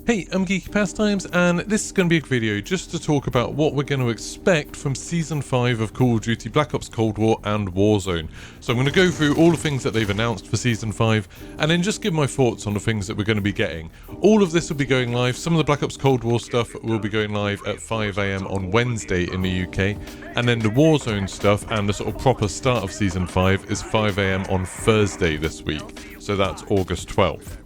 Hey, I'm Geeky Pastimes, and this is going to be a video just to talk about what we're going to expect from Season 5 of Call of Duty Black Ops Cold War and Warzone. So I'm going to go through all the things that they've announced for Season 5, and then just give my thoughts on the things that we're going to be getting. All of this will be going live. Some of the Black Ops Cold War stuff will be going live at 5 AM on Wednesday in the UK, and then the Warzone stuff and the sort of proper start of Season 5 is 5 AM on Thursday this week, so that's August 12th.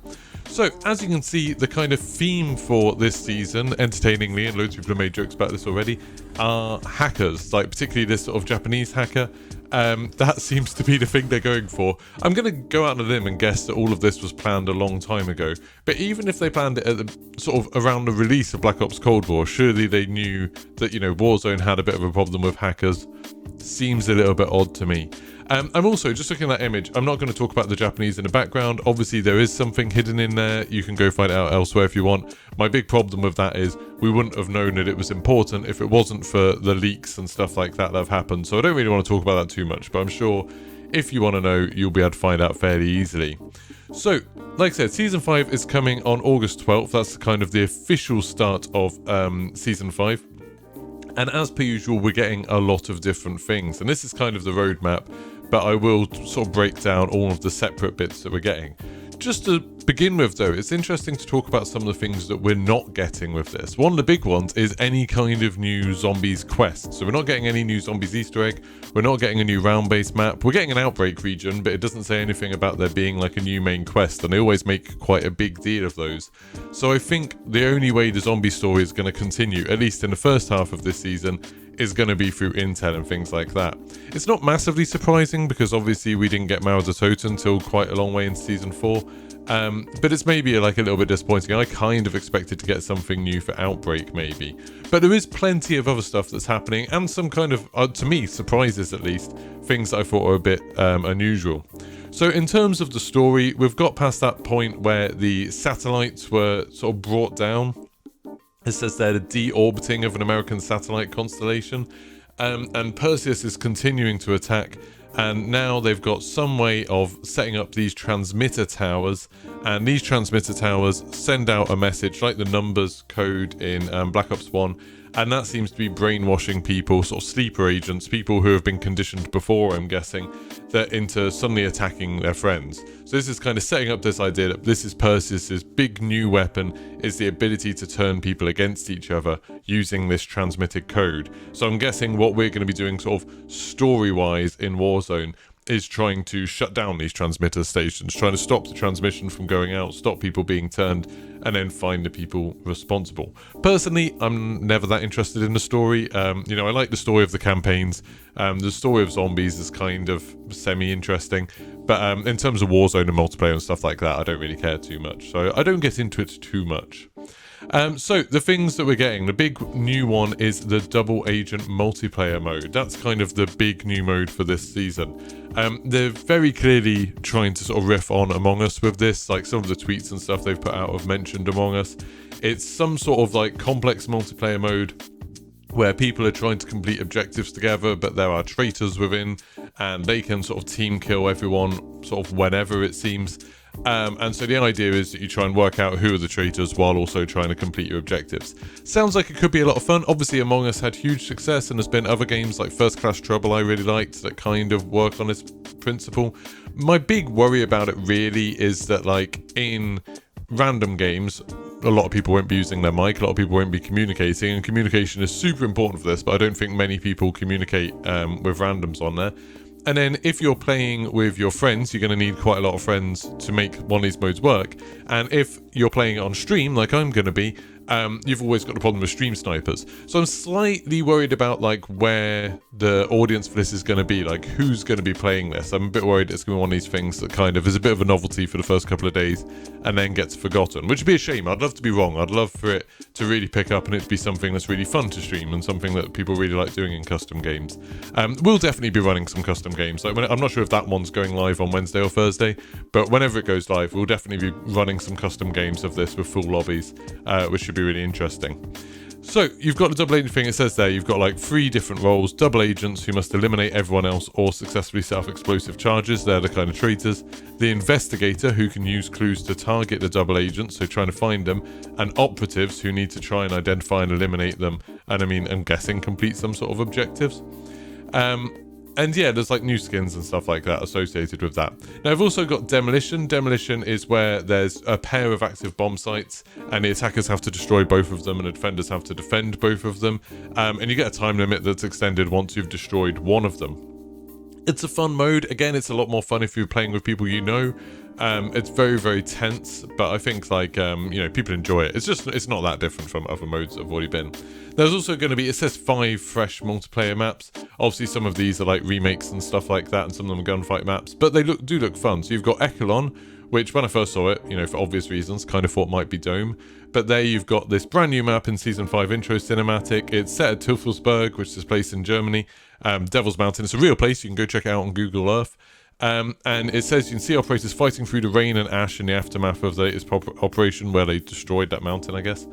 So, as you can see, the kind of theme for this season, entertainingly, and loads of people have made jokes about this already, are hackers, like particularly this sort of Japanese hacker. That seems to be the thing they're going for. I'm going to go out on a limb and guess that all of this was planned a long time ago. But even if they planned it at the, sort of around the release of Black Ops Cold War, surely they knew that, you know, Warzone had a bit of a problem with hackers. Seems a little bit odd to me. I'm also just looking at that image. I'm not going to talk about the Japanese in the background. Obviously, there is something hidden in there. You can go find it out elsewhere if you want. My big problem with that is we wouldn't have known that it was important if it wasn't for the leaks and stuff like that have happened. So I don't really want to talk about that too much, but I'm sure if you want to know, you'll be able to find out fairly easily. So, like I said, Season 5 is coming on August 12th. That's kind of the official start of Season 5. And as per usual, we're getting a lot of different things. And this is kind of the roadmap, but I will sort of break down all of the separate bits that we're getting. Just to begin with, though, it's interesting to talk about some of the things that we're not getting with this. One of the big ones is any kind of new zombies quest. So we're not getting any new zombies Easter egg. We're not getting a new round-based map. We're getting an outbreak region, but it doesn't say anything about there being like a new main quest, and they always make quite a big deal of those. So I think the only way the zombie story is going to continue, at least in the first half of this season, is going to be through intel and things like that. It's not massively surprising because obviously we didn't get Mauer Toten until quite a long way in Season 4. But it's maybe like a little bit disappointing. I kind of expected to get something new for Outbreak maybe. But there is plenty of other stuff that's happening and some kind of, to me, surprises at least, things that I thought were a bit unusual. So in terms of the story, we've got past that point where the satellites were sort of brought down. It says there the deorbiting of an American satellite constellation, and Perseus is continuing to attack, and now they've got some way of setting up these transmitter towers, and these transmitter towers send out a message like the numbers code in Black Ops 1, and that seems to be brainwashing people, sort of sleeper agents, people who have been conditioned before, I'm guessing, that into suddenly attacking their friends. So this is kind of setting up this idea that this is Perseus's big new weapon, is the ability to turn people against each other using this transmitted code. So I'm guessing what we're going to be doing sort of story-wise in Warzone is trying to shut down these transmitter stations, trying to stop the transmission from going out, stop people being turned, and then find the people responsible. Personally, I'm never that interested in the story. You know, I like the story of the campaigns. The story of zombies is kind of semi-interesting, but in terms of Warzone and multiplayer and stuff like that, I don't really care too much. So I don't get into it too much. So the things that we're getting, the big new one is the double agent multiplayer mode. That's kind of the big new mode for this season. They're very clearly trying to sort of riff on Among Us with this, like some of the tweets and stuff they've put out have mentioned Among Us. It's some sort of like complex multiplayer mode where people are trying to complete objectives together, but there are traitors within, and they can sort of team kill everyone sort of whenever it seems. And so the idea is that you try and work out who are the traitors while also trying to complete your objectives. Sounds like it could be a lot of fun. Obviously Among Us had huge success, and there's been other games like First Class Trouble I really liked that kind of work on this principle. My big worry about it really is that, like, in random games, a lot of people won't be using their mic, a lot of people won't be communicating, and communication is super important for this, but I don't think many people communicate with randoms on there. And then if you're playing with your friends, you're going to need quite a lot of friends to make one of these modes work. And if you're playing it on stream, like I'm going to be, you've always got the problem with stream snipers. So I'm slightly worried about like where the audience for this is going to be, like who's going to be playing this. I'm a bit worried it's going to be one of these things that kind of is a bit of a novelty for the first couple of days and then gets forgotten, which would be a shame. I'd love to be wrong. I'd love for it to really pick up and it to be something that's really fun to stream and something that people really like doing in custom games. We'll definitely be running some custom games. Like I'm not sure if that one's going live on Wednesday or Thursday, but whenever it goes live, we'll definitely be running some custom games of this with full lobbies, which should be really interesting. So you've got the double agent thing. It says there you've got like 3 different roles: double agents who must eliminate everyone else or successfully set off explosive charges. They're the kind of traitors. The investigator, who can use clues to target the double agents, so trying to find them. And operatives, who need to try and identify and eliminate them, and I mean, I'm guessing complete some sort of objectives. And yeah, there's like new skins and stuff like that associated with that. Now I've also got Demolition. Demolition is where there's a pair of active bomb sites and the attackers have to destroy both of them and the defenders have to defend both of them. And you get a time limit that's extended once you've destroyed one of them. It's a fun mode. Again, it's a lot more fun if you're playing with people you know. It's very, very tense, but I think like, you know, people enjoy it. It's not that different from other modes that have already been. There's also going to be, it says 5 fresh multiplayer maps. Obviously, some of these are like remakes and stuff like that, and some of them are gunfight maps, but they do look fun. So you've got Echelon, which when I first saw it, you know, for obvious reasons, kind of thought might be Dome. But there you've got this brand new map in Season 5 intro cinematic. It's set at Teufelsberg, which is a place in Germany. Devil's Mountain. It's a real place. You can go check it out on Google Earth. And it says you can see operators fighting through the rain and ash in the aftermath of the latest operation where they destroyed that mountain, I guess.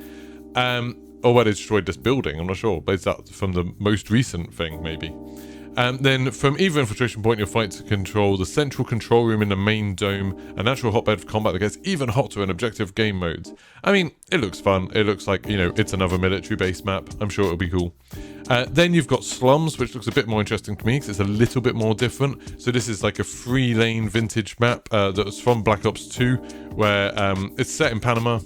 Or where they destroyed this building, I'm not sure. But it's that from the most recent thing, maybe. Then from either infiltration point, you'll fight to control the central control room in the main dome, a natural hotbed for combat that gets even hotter in objective game modes. I mean, it looks fun. It looks like, you know, it's another military base map. I'm sure it'll be cool. Then you've got Slums, which looks a bit more interesting to me because it's a little bit more different. So this is like a 3-lane vintage map that's from Black Ops 2, where it's set in Panama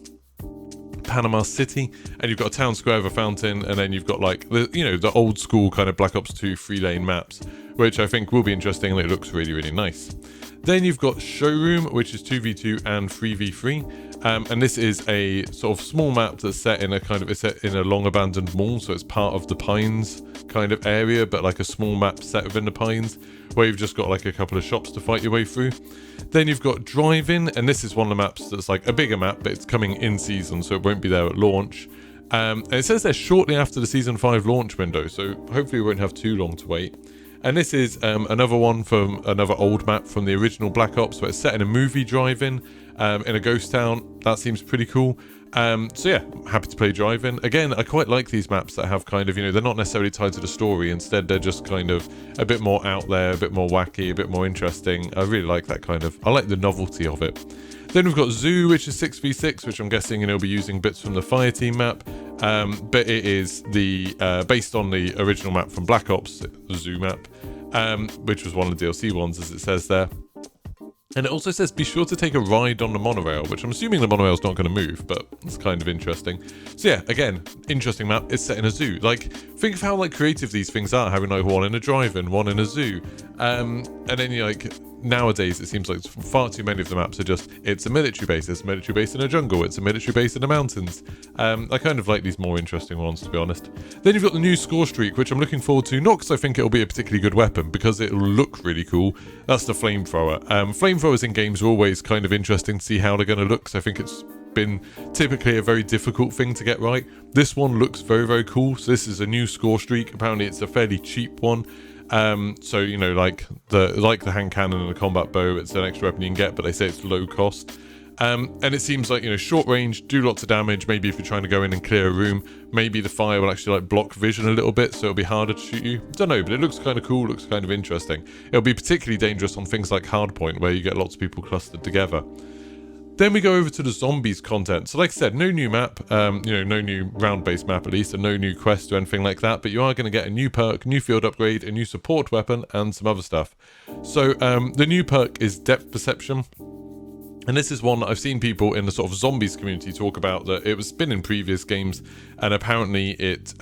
City, and you've got a town square with a fountain, and then you've got like the, you know, the old school kind of Black Ops 2 3-lane maps, which I think will be interesting and it looks really, really nice. Then you've got Showroom, which is 2v2 and 3v3. And this is a sort of small map that's set in a kind of, it's set in a long abandoned mall, so it's part of the Pines kind of area, but like a small map set within the Pines, where you've just got like a couple of shops to fight your way through. Then you've got Drive-In, and this is one of the maps that's like a bigger map, but it's coming in season, so it won't be there at launch. And it says they're shortly after the Season 5 launch window, so hopefully we won't have too long to wait. And this is another one from another old map from the original Black Ops, where it's set in a movie drive-in in a ghost town. That seems pretty cool. So yeah, I'm happy to play Drive-In. Again, I quite like these maps that have kind of, you know, they're not necessarily tied to the story. Instead, they're just kind of a bit more out there, a bit more wacky, a bit more interesting. I really like that kind of, I like the novelty of it. Then we've got Zoo, which is 6v6, which I'm guessing, you know, will be using bits from the Fireteam map. But it is the based on the original map from Black Ops, the Zoo map, which was one of the DLC ones, as it says there. And it also says, be sure to take a ride on the monorail, which I'm assuming the monorail's not going to move, but it's kind of interesting. So yeah, again, interesting map. It's set in a zoo. Like, think of how like creative these things are, having like one in a drive-in, one in a zoo. And then you like, nowadays it seems like far too many of the maps are just, it's a military base, it's a military base in a jungle, it's a military base in the mountains. I kind of like these more interesting ones, to be honest. Then you've got the new score streak, which I'm looking forward to, not because I think it'll be a particularly good weapon, because it'll look really cool. That's the Flamethrower. Flamethrowers in games are always kind of interesting to see how they're going to look, because I think it's been typically a very difficult thing to get right. This one looks very, very cool. So this is a new score streak. Apparently it's a fairly cheap one. So, you know, like the hand cannon and the combat bow, it's an extra weapon you can get, but they say it's low cost. And it seems like, you know, short range, do lots of damage. Maybe if you're trying to go in and clear a room, maybe the fire will actually like block vision a little bit, so it'll be harder to shoot you. Don't know, but it looks kind of cool, looks kind of interesting. It'll be particularly dangerous on things like Hardpoint, where you get lots of people clustered together. Then we go over to the zombies content. So like I said, no new map, you know, no new round-based map at least, and no new quest or anything like that, but you are going to get a new perk, new field upgrade, a new support weapon, and some other stuff. So the new perk is Depth Perception. And this is one that I've seen people in the sort of zombies community talk about, that it was been in previous games, and apparently it,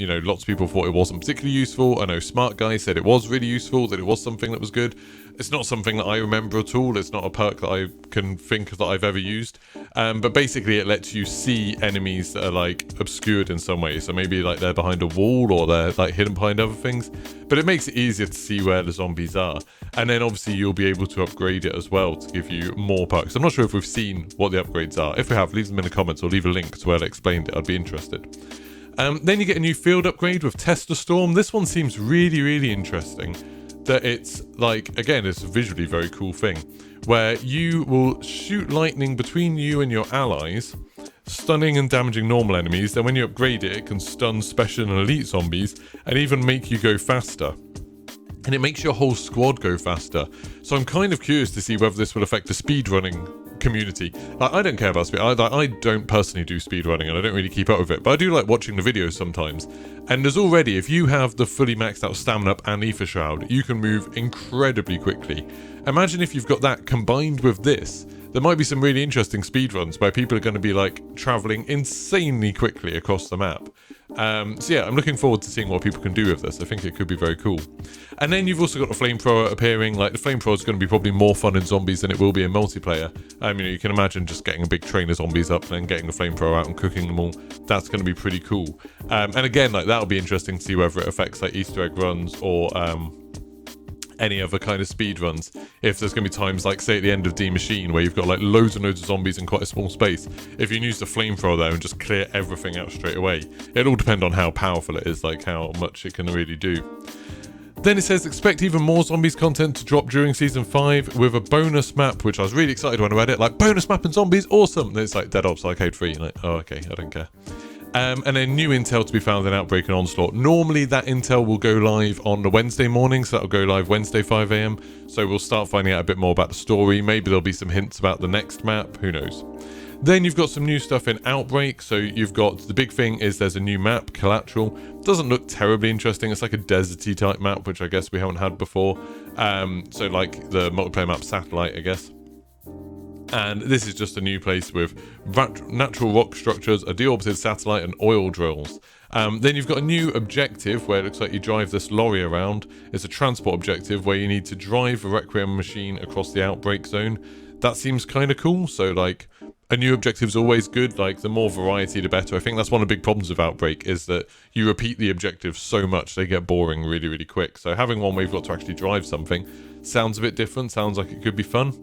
you know, lots of people thought it wasn't particularly useful. I know Smart Guy said it was really useful, that it was something that was good. It's not something that I remember at all. It's not a perk that I can think that I've ever used. But basically it lets you see enemies that are like obscured in some way. So maybe like they're behind a wall or they're like hidden behind other things. But it makes it easier to see where the zombies are. And then obviously you'll be able to upgrade it as well to give you more perks. I'm not sure if we've seen what the upgrades are. If we have, leave them in the comments or leave a link to where they explained it. I'd be interested. Then you get a new field upgrade with Tester Storm. This one seems really, really interesting. That it's like, again, it's a visually very cool thing, where you will shoot lightning between you and your allies stunning and damaging normal enemies. Then when you upgrade it, it can stun special and elite zombies and even make you go faster. And it makes your whole squad go faster. So I'm kind of curious to see whether this will affect the speedrunning community. Like, I don't care about speed. I don't personally do speedrunning and I don't really keep up with it, but I do like watching the videos sometimes. And there's already, if you have the fully maxed out Stamina Up and Ether Shroud, you can move incredibly quickly. Imagine if you've got that combined with this. There might be some really interesting speedruns where people are going to be like traveling insanely quickly across the map. So yeah, I'm looking forward to seeing what people can do with this. I think it could be very cool. And then you've also got the Flamethrower appearing. Like, the Flamethrower is going to be probably more fun in zombies than it will be in multiplayer. You know, you can imagine just getting a big train of zombies up and then getting the Flamethrower out and cooking them all. That's going to be pretty cool. And again, like, that'll be interesting to see whether it affects like Easter egg runs or any other kind of speed runs. If there's going to be times like, say, at the end of Demolition where you've got like loads and loads of zombies in quite a small space, if you can use the Flamethrower there and just clear everything out straight away. It'll all depend on how powerful it is, like how much it can really do. Then it says, expect even more zombies content to drop during Season 5 with a bonus map, which I was really excited when I read it. Like, bonus map and zombies, awesome! And it's like Dead Ops Arcade 3. You're like, oh, okay, I don't care. And then new intel to be found in Outbreak and Onslaught. Normally that intel will go live on the Wednesday morning, so that'll go live Wednesday 5 AM. So we'll start finding out a bit more about the story. Maybe there'll be some hints about the next map, who knows. Then you've got some new stuff in Outbreak. So you've got, the big thing is there's a new map, Collateral. Doesn't look terribly interesting. It's like a deserty type map, which I guess we haven't had before. So like the multiplayer map Satellite, I guess. And this is just a new place with natural rock structures, a deorbited satellite, and oil drills. Then you've got a new objective where it looks like you drive this lorry around. It's a transport objective where you need to drive a Requiem machine across the outbreak zone. That seems kind of cool. So like, a new objective is always good. Like, the more variety, the better. I think that's one of the big problems of Outbreak, is that you repeat the objectives so much they get boring really, really quick. So having one where you've got to actually drive something sounds a bit different. Sounds like it could be fun.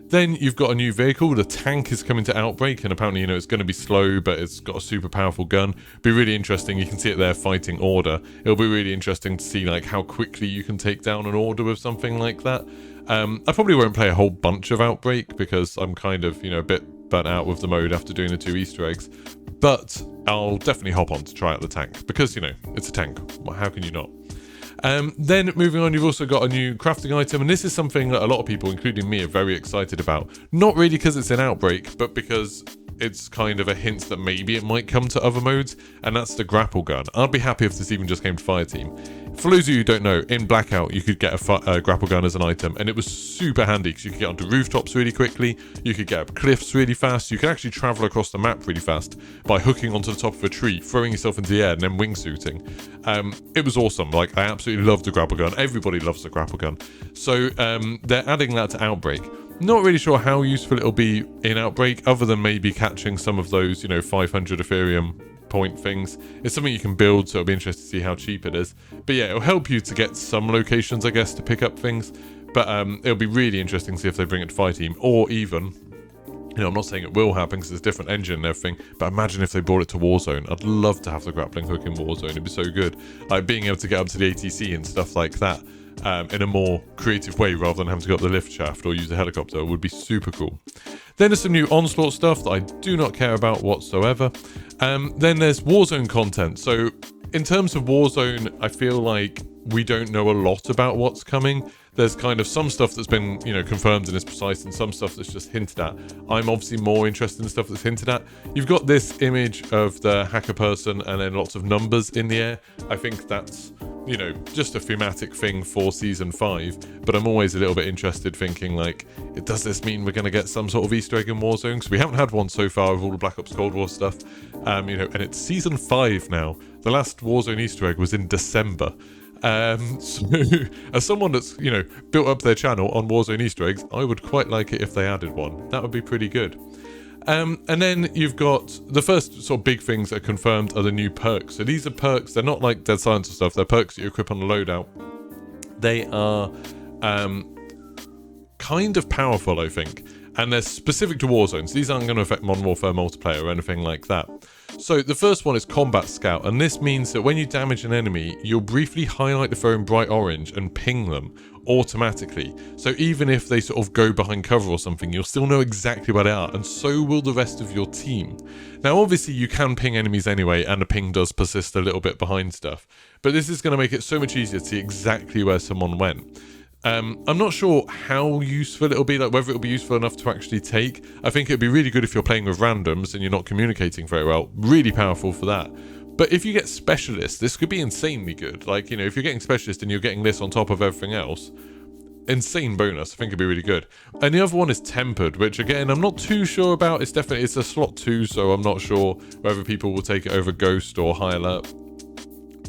Then you've got a new vehicle. The tank is coming to Outbreak, and apparently, you know, it's going to be slow, but it's got a super powerful gun. Be really interesting. You can see it there fighting Order. It'll be really interesting to see like how quickly you can take down an Order with something like that. I probably won't play a whole bunch of Outbreak because I'm kind of, you know, a bit burnt out with the mode after doing the 2 Easter eggs. But I'll definitely hop on to try out the tank because, you know, it's a tank. How can you not? Then moving on, you've also got a new crafting item, and this is something that a lot of people, including me, are very excited about. Not really because it's in Outbreak, but because it's kind of a hint that maybe it might come to other modes, and that's the Grapple Gun. I'd be happy if this even just came to Fireteam. For those of you who don't know, in Blackout you could get a Grapple Gun as an item, and it was super handy because you could get onto rooftops really quickly, you could get up cliffs really fast, you could actually travel across the map really fast by hooking onto the top of a tree, throwing yourself into the air, and then wingsuiting. It was awesome. Like, I absolutely loved the Grapple Gun. Everybody loves the Grapple Gun. So they're adding that to Outbreak. Not really sure how useful it'll be in Outbreak, other than maybe catching some of those, you know, 500 Ethereum point things. It's something you can build, so it'll be interesting to see how cheap it is. But yeah, it'll help you to get some locations, I guess, to pick up things. But it'll be really interesting to see if they bring it to Fireteam, or even, you know, I'm not saying it will happen because it's a different engine and everything, but imagine if they brought it to Warzone. I'd love to have the grappling hook in Warzone. It'd be so good. Like, being able to get up to the ATC and stuff like that. In a more creative way rather than having to go up the lift shaft or use a helicopter would be super cool. Then there's some new Onslaught stuff that I do not care about whatsoever. Then there's Warzone content. So in terms of Warzone, I feel like we don't know a lot about what's coming. There's kind of some stuff that's been, you know, confirmed and is precise, and some stuff that's just hinted at. I'm obviously more interested in stuff that's hinted at. You've got this image of the hacker person and then lots of numbers in the air. I think that's, you know, just a thematic thing for Season 5, but I'm always a little bit interested, thinking like, does this mean we're going to get some sort of Easter egg in Warzone? Because we haven't had one so far with all the Black Ops Cold War stuff, you know, and it's Season 5 now. The last Warzone Easter egg was in December. So as someone that's, you know, built up their channel on Warzone Easter eggs, I would quite like it if they added one. That would be pretty good. And then you've got the first sort of big things that are confirmed are the new perks. So these are perks, they're not like Dead Silence or stuff, they're perks that you equip on the loadout. They are kind of powerful, I think, and they're specific to Warzone, so these aren't going to affect Modern Warfare multiplayer or anything like that. So the first one is Combat Scout, and this means that when you damage an enemy, you'll briefly highlight the foe in bright orange and ping them automatically. So even if they sort of go behind cover or something, you'll still know exactly where they are, and so will the rest of your team. Now obviously you can ping enemies anyway, and the ping does persist a little bit behind stuff, but this is going to make it so much easier to see exactly where someone went. I'm not sure how useful it'll be, like whether it'll be useful enough to actually take. I think it'd be really good if you're playing with randoms and you're not communicating very well. Really powerful for that. But if you get specialists, this could be insanely good. Like, you know, if you're getting specialist and you're getting this on top of everything else, insane bonus. I think it'd be really good. And the other one is Tempered, which again, I'm not too sure about. It's a slot 2, so I'm not sure whether people will take it over Ghost or High Alert.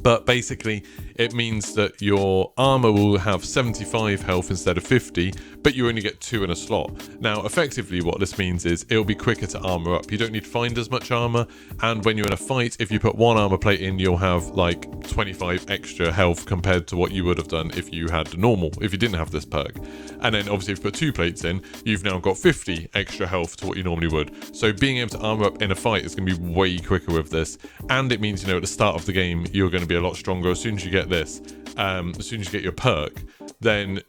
But basically, it means that your armor will have 75 health instead of 50, but you only get 2 in a slot. Now, effectively, what this means is it'll be quicker to armor up. You don't need to find as much armor, and when you're in a fight, if you put 1 armor plate in, you'll have like 25 extra health compared to what you would have done if you had normal, if you didn't have this perk. And then obviously, if you put 2 plates in, you've now got 50 extra health to what you normally would. So being able to armor up in a fight is going to be way quicker with this, and it means, you know, at the start of the game, you're going to be a lot stronger. As soon as you get this, as soon as you get your perk, then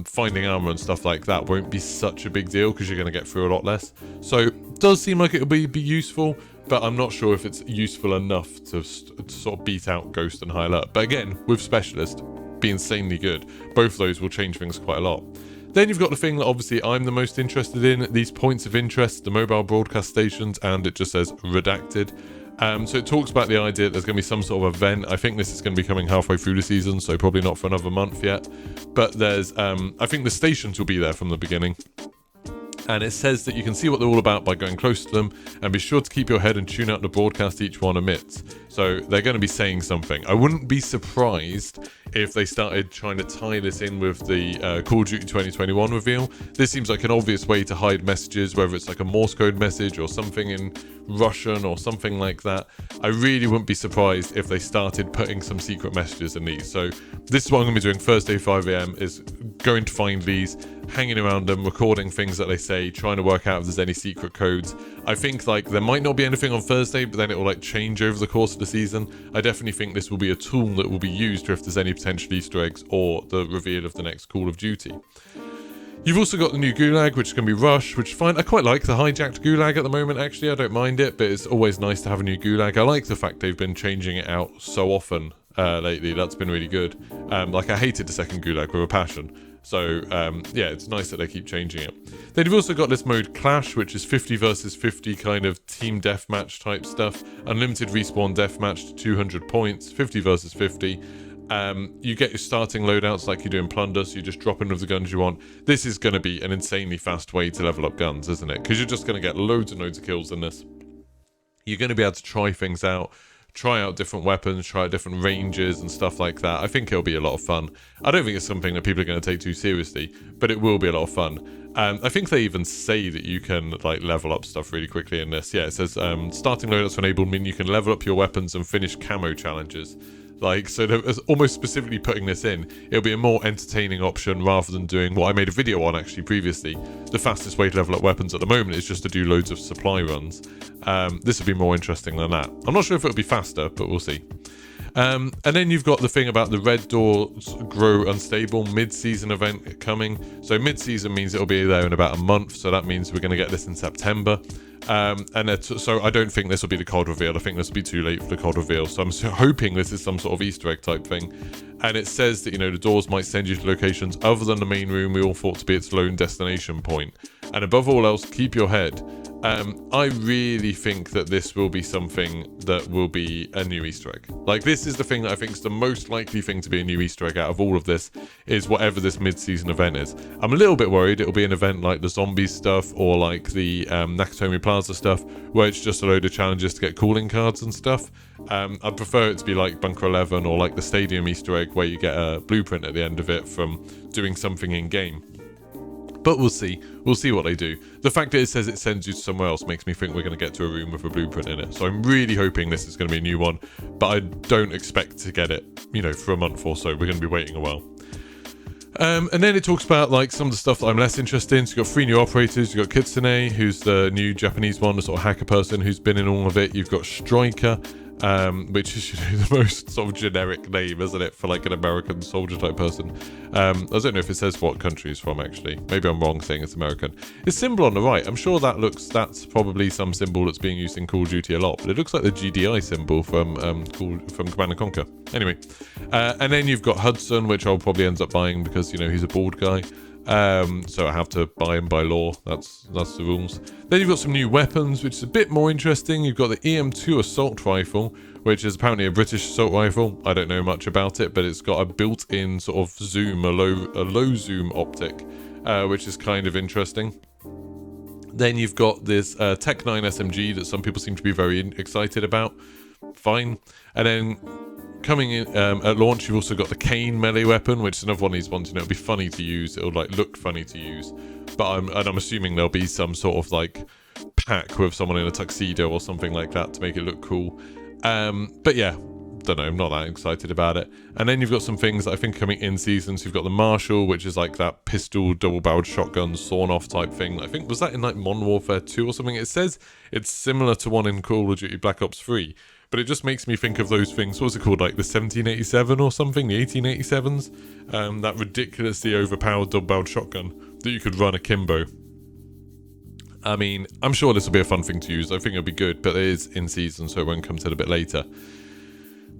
finding armor and stuff like that won't be such a big deal because you're going to get through a lot less. So it does seem like it'll be useful, but I'm not sure if it's useful enough to sort of beat out Ghost and High Alert. But again, with Specialist, be insanely good. Both of those will change things quite a lot. Then you've got the thing that obviously I'm the most interested in, these points of interest, the mobile broadcast stations, and it just says redacted. So it talks about the idea that there's going to be some sort of event. I think this is going to be coming halfway through the season, so probably not for another month yet. But there's, I think the stations will be there from the beginning. And it says that you can see what they're all about by going close to them, and be sure to keep your head and tune out the broadcast each one emits. So they're going to be saying something. I wouldn't be surprised if they started trying to tie this in with the Call of Duty 2021 reveal. This seems like an obvious way to hide messages, whether it's like a Morse code message or something in Russian or something like that. I really wouldn't be surprised if they started putting some secret messages in these. So this is what I'm going to be doing Thursday 5 AM, is going to find these, hanging around them, recording things that they say, trying to work out if there's any secret codes. I think like there might not be anything on Thursday, but then it will like change over the course of the season. I definitely think this will be a tool that will be used if there's any potential Easter eggs or the reveal of the next Call of Duty. You've also got the new Gulag, which is going to be Rush, which is fine. I quite like the hijacked Gulag at the moment, actually. I don't mind it, but it's always nice to have a new Gulag. I like the fact they've been changing it out so often lately. That's been really good. Like, I hated the second Gulag with a passion. So, yeah, it's nice that they keep changing it. Then you've also got this mode Clash, which is 50 versus 50 kind of team deathmatch type stuff. Unlimited respawn deathmatch to 200 points, 50 versus 50. You get your starting loadouts like you do in Plunder, so you just drop in with the guns you want. This is going to be an insanely fast way to level up guns, isn't it? Because you're just going to get loads and loads of kills in this. You're going to be able to try things out, try out different weapons, try out different ranges and stuff like that. I think it'll be a lot of fun. I don't think it's something that people are going to take too seriously, but it will be a lot of fun. I think they even say that you can like level up stuff really quickly in this. Yeah, it says starting loadouts enabled mean you can level up your weapons and finish camo challenges. Like, so they're almost specifically putting this in. It'll be a more entertaining option rather than doing what I made a video on actually previously. The fastest way to level up weapons at the moment is just to do loads of supply runs. This would be more interesting than that. I'm not sure if it'll be faster, but we'll see. And then you've got the thing about the Red Doors Grow Unstable mid-season event coming. So mid-season means it'll be there in about a month. So that means we're going to get this in September. So I don't think this will be the cold reveal. I think this will be too late for the cold reveal. So I'm hoping this is some sort of Easter egg type thing. And it says that, you know, the doors might send you to locations other than the main room we all thought to be its lone destination point. And above all else, keep your head. I really think that this will be something that will be a new Easter egg. Like, this is the thing that I think is the most likely thing to be a new Easter egg out of all of this, is whatever this mid-season event is. I'm a little bit worried it'll be an event like the zombies stuff or like the Nakatomi Plaza stuff, where it's just a load of challenges to get calling cards and stuff. I'd prefer it to be like Bunker 11 or like the Stadium Easter egg, where you get a blueprint at the end of it from doing something in-game. But we'll see. We'll see what they do. The fact that it says it sends you to somewhere else makes me think we're going to get to a room with a blueprint in it. So I'm really hoping this is going to be a new one. But I don't expect to get it, you know, for a month or so. We're going to be waiting a while. And then it talks about like some of the stuff that I'm less interested in. So you've got 3 new operators. You've got Kitsune, who's the new Japanese one, the sort of hacker person who's been in all of it. You've got Striker, which is, the most sort of generic name, isn't it, for like an American soldier type person. I don't know if it says what country he's from, actually. Maybe I'm wrong saying it's American. His symbol on the right, I'm sure that's probably some symbol that's being used in Call of Duty a lot, but it looks like the GDI symbol from Command & Conquer. Anyway, and then you've got Hudson, which I'll probably end up buying because, you know, he's a bald guy. So I have to buy him by law. That's the rules. Then you've got some new weapons, which is a bit more interesting. You've got the EM2 assault rifle, which is apparently a British assault rifle. I don't know much about it, but it's got a built-in sort of zoom, a low zoom optic, which is kind of interesting. Then you've got this Tech 9 SMG that some people seem to be very excited about. Fine. And then coming in at launch, you've also got the Cane melee weapon, which is another one of these ones, you know, it'll be funny to use. It'll like look funny to use, but I'm assuming there'll be some sort of like pack with someone in a tuxedo or something like that to make it look cool. But yeah, don't know, I'm not that excited about it. And then you've got some things that I think coming in seasons. You've got the Marshall, which is like that pistol double-barreled shotgun sawn-off type thing. I think was that in like Modern Warfare 2 or something. It says it's similar to one in Call of Duty Black Ops 3. But it just makes me think of those things. What was it called? Like the 1787 or something? The 1887s? That ridiculously overpowered double-barreled shotgun that you could run akimbo. I mean, I'm sure this will be a fun thing to use. I think it'll be good, but it is in season, so it won't come till a bit later.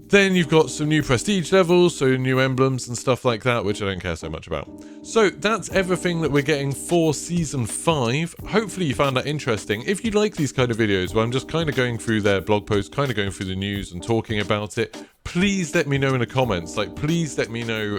Then you've got some new prestige levels, so new emblems and stuff like that, which I don't care so much about. So that's everything that we're getting for Season 5. Hopefully you found that interesting. If you like these kind of videos where I'm just kind of going through their blog posts, kind of going through the news and talking about it, please let me know in the comments. Like, please let me know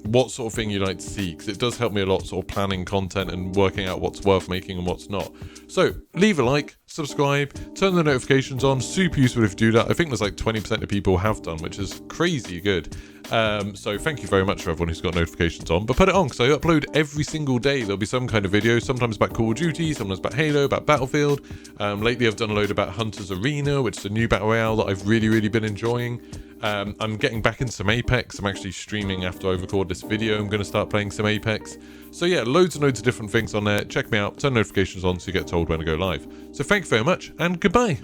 what sort of thing you'd like to see, because it does help me a lot sort of planning content and working out what's worth making and what's not. So leave a like, subscribe, turn the notifications on. Super useful if you do that. I think there's like 20% of people have done, which is crazy good. So thank you very much for everyone who's got notifications on, but put it on because I upload every single day. There'll be some kind of video, sometimes about Call of Duty, sometimes about Halo, about Battlefield. Lately I've done a load about Hunter's Arena, which is a new battle royale that I've really been enjoying. I'm getting back into some Apex. I'm actually streaming after I record this video. I'm going to start playing some Apex. So yeah, loads and loads of different things on there. Check me out, turn notifications on so you get told when I go live. So thank you very much and goodbye.